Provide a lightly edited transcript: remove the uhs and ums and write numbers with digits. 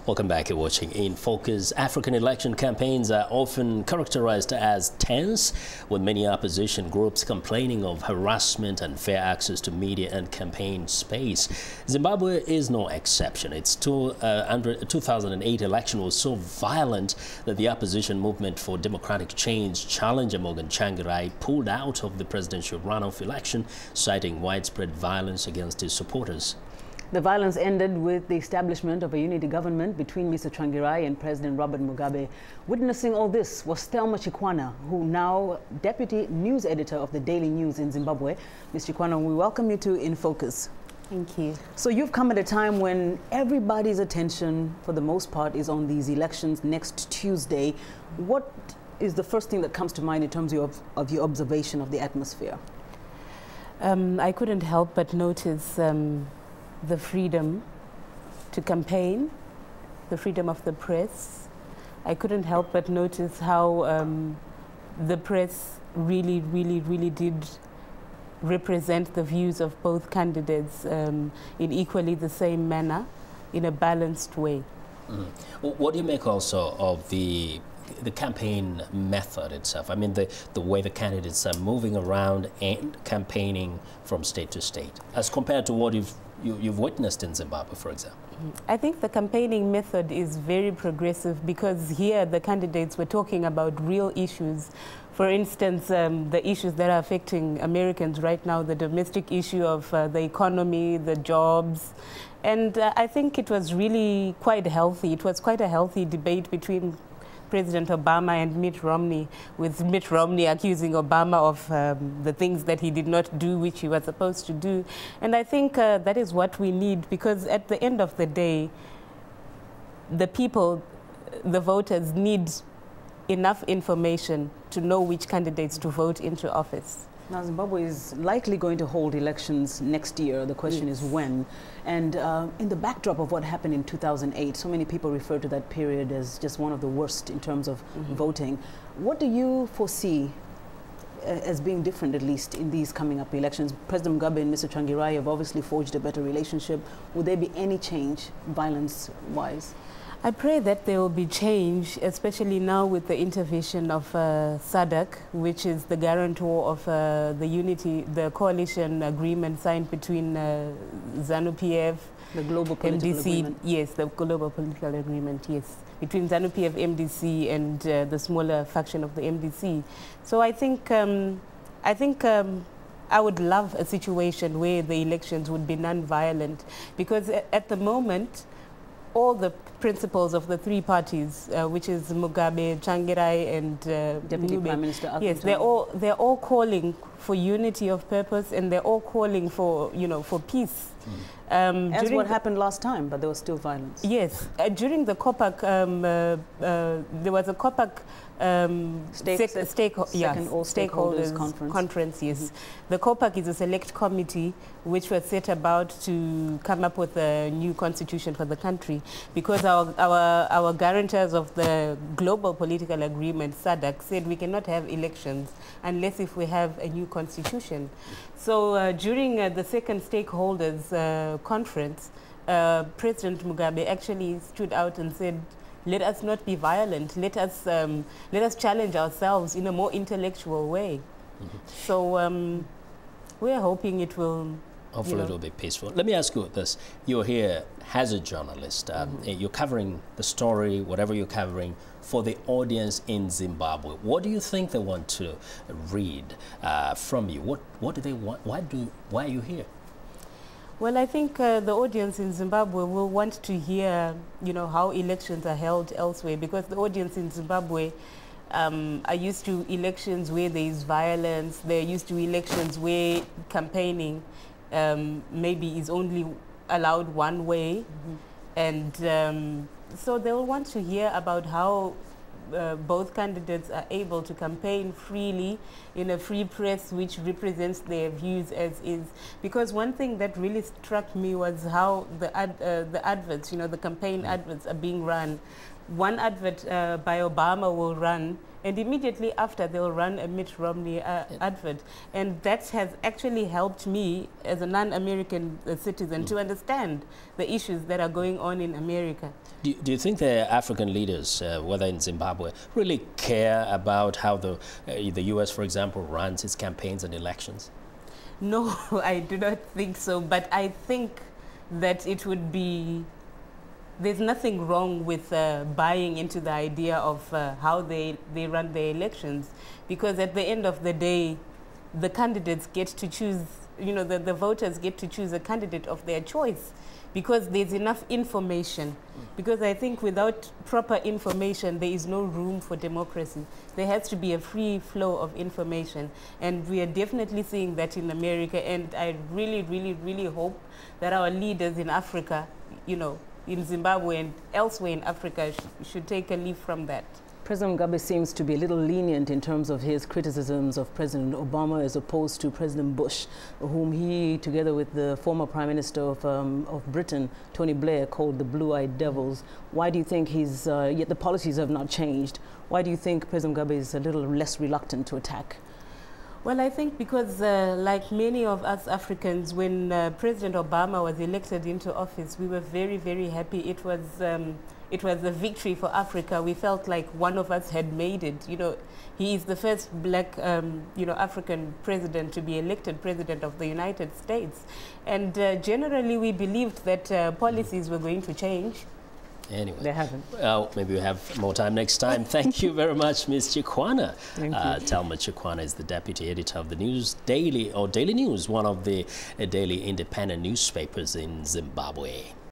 Welcome back. You're watching In Focus. African election campaigns are often characterized as tense, with many opposition groups complaining of harassment and fair access to media and campaign space. Zimbabwe is no exception. Its 2008 election was so violent that the opposition movement for democratic change challenger Morgan Tsvangirai pulled out of the presidential runoff election, citing widespread violence against his supporters. The violence ended with the establishment of a unity government between Mr. Tsvangirai and President Robert Mugabe. Witnessing all this was Thelma Chikwanha, who now deputy news editor of the Daily News in Zimbabwe. Ms. Chikwanha, we welcome you to In Focus. Thank you. So you've come at a time when everybody's attention, for the most part, is on these elections next Tuesday. What is the first thing that comes to mind in terms of your observation of the atmosphere? I couldn't help but notice the freedom to campaign, the freedom of the press. I couldn't help but notice how the press really did represent the views of both candidates in equally the same manner, in a balanced way. What do you make also of the campaign method itself? I mean, the way the candidates are moving around and campaigning from state to state, as compared to what you've witnessed in Zimbabwe, for example? I think the campaigning method is very progressive, because here the candidates were talking about real issues. For instance, the issues that are affecting Americans right now, the domestic issue of the economy, the jobs. And I think it was really quite healthy. It was quite a healthy debate between President Obama and Mitt Romney, with Mitt Romney accusing Obama of the things that he did not do, which he was supposed to do. And I think that is what we need, because at the end of the day, the people, the voters, need enough information to know which candidates to vote into office. Now, Zimbabwe is likely going to hold elections next year. The question is when. And in the backdrop of what happened in 2008, so many people refer to that period as just one of the worst in terms of voting. What do you foresee as being different, at least, in these coming up elections? President Mugabe and Mr. Tsvangirai have obviously forged a better relationship. Would there be any change, violence-wise? I pray that there will be change, especially now with the intervention of SADC, which is the guarantor of the coalition agreement signed between ZANU-PF, the global political agreement. Yes, the global political agreement, yes, between ZANU-PF, MDC, and the smaller faction of the MDC. So I think I would love a situation where the elections would be non-violent, because at the moment, all the principles of the three parties, which is Mugabe, Tsvangirai, and Deputy Prime Minister, yes, they're all calling for unity of purpose, and they're all calling for for peace. As what happened last time, but there was still violence. Yes, during the COPAC, there was a COPAC stakeholders conference. Yes, the COPAC is a select committee which was set about to come up with a new constitution for the country, because our guarantors of the global political agreement, SADC, said we cannot have elections unless if we have a new constitution. So during the second stakeholders conference, President Mugabe actually stood out and said, let us not be violent. Let us challenge ourselves in a more intellectual way. So we are hoping it will. Hopefully it will be peaceful. Let me ask you this. You're here as a journalist. You're covering the story, whatever you're covering, for the audience in Zimbabwe. What do you think they want to read from you? What do they want? Why are you here? Well, I think the audience in Zimbabwe will want to hear, how elections are held elsewhere, because the audience in Zimbabwe are used to elections where there is violence. They're used to elections where campaigning maybe is only allowed one way. And so they'll want to hear about how both candidates are able to campaign freely in a free press which represents their views as is. Because one thing that really struck me was how the adverts, the campaign adverts are being run. One advert by Obama will run, and immediately after they'll run a Mitt Romney advert. And that has actually helped me as a non-American citizen to understand the issues that are going on in America. Do you think the African leaders, whether in Zimbabwe, really care about how the U.S., for example, runs its campaigns and elections? No, I do not think so. But I think that it would be... There's nothing wrong with buying into the idea of how they run their elections, because at the end of the day, the candidates get to choose, you know, the voters get to choose a candidate of their choice, because there's enough information. Because I think without proper information, there is no room for democracy. There has to be a free flow of information. And we are definitely seeing that in America. And I really, really, really hope that our leaders in Africa, you know, in Zimbabwe and elsewhere in Africa should take a leaf from that. President Mugabe seems to be a little lenient in terms of his criticisms of President Obama as opposed to President Bush, whom he, together with the former Prime Minister of Britain, Tony Blair, called the Blue-Eyed Devils. Why do you think he's, yet the policies have not changed, why do you think President Mugabe is a little less reluctant to attack? Well, I think because like many of us Africans, when President Obama was elected into office, we were very, very happy. It was a victory for Africa. We felt like one of us had made it. You know, he is the first black, you know, African president to be elected president of the United States. And generally, we believed that policies were going to change. Anyway, they haven't. Well, maybe we'll have more time next time. Thank you very much, Ms. Chikwanha. Thank you. Thelma Chikwanha is the deputy editor of the Daily News, one of the daily independent newspapers in Zimbabwe.